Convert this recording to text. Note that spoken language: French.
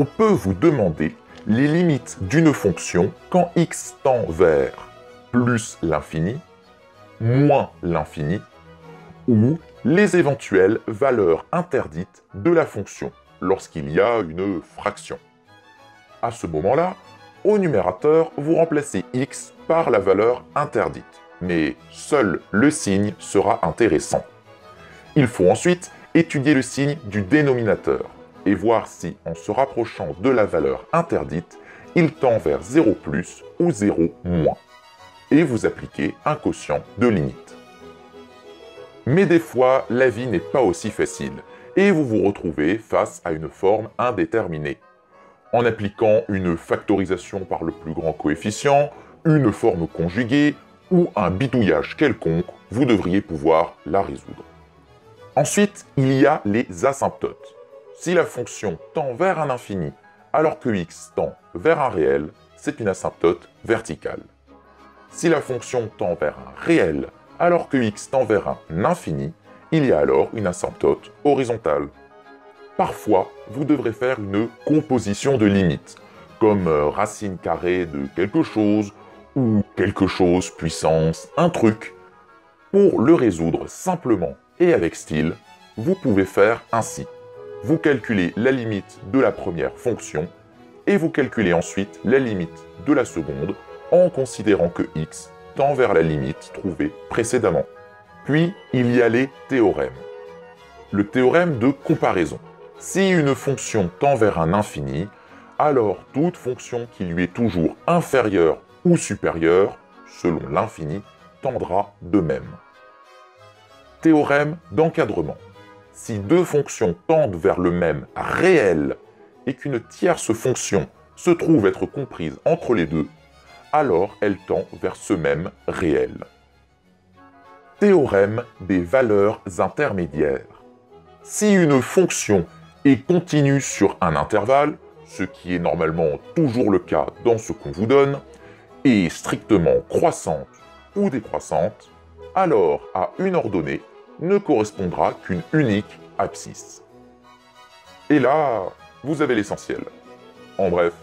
on peut vous demander les limites d'une fonction quand x tend vers plus l'infini, moins l'infini, ou les éventuelles valeurs interdites de la fonction lorsqu'il y a une fraction. À ce moment-là, au numérateur, vous remplacez x par la valeur interdite, mais seul le signe sera intéressant. Il faut ensuite étudier le signe du dénominateur et voir si, en se rapprochant de la valeur interdite, il tend vers 0 plus ou 0 moins. Et vous appliquez un quotient de limite. Mais des fois, la vie n'est pas aussi facile, et vous vous retrouvez face à une forme indéterminée. En appliquant une factorisation par le plus grand coefficient, une forme conjuguée, ou un bidouillage quelconque, vous devriez pouvoir la résoudre. Ensuite, il y a les asymptotes. Si la fonction tend vers un infini, alors que x tend vers un réel, c'est une asymptote verticale. Si la fonction tend vers un réel, alors que x tend vers un infini, il y a alors une asymptote horizontale. Parfois, vous devrez faire une composition de limites, comme racine carrée de quelque chose, ou quelque chose puissance un truc. Pour le résoudre simplement et avec style, vous pouvez faire ainsi. Vous calculez la limite de la première fonction, et vous calculez ensuite la limite de la seconde, en considérant que x tend vers la limite trouvée précédemment. Puis, il y a les théorèmes. Le théorème de comparaison. Si une fonction tend vers un infini, alors toute fonction qui lui est toujours inférieure ou supérieure, selon l'infini, tendra de même. Théorème d'encadrement. Si deux fonctions tendent vers le même réel et qu'une tierce fonction se trouve être comprise entre les deux, alors elle tend vers ce même réel. Théorème des valeurs intermédiaires. Si une fonction est continue sur un intervalle, ce qui est normalement toujours le cas dans ce qu'on vous donne, et strictement croissante ou décroissante, alors à une ordonnée ne correspondra qu'une unique abscisse. Et là, vous avez l'essentiel. En bref,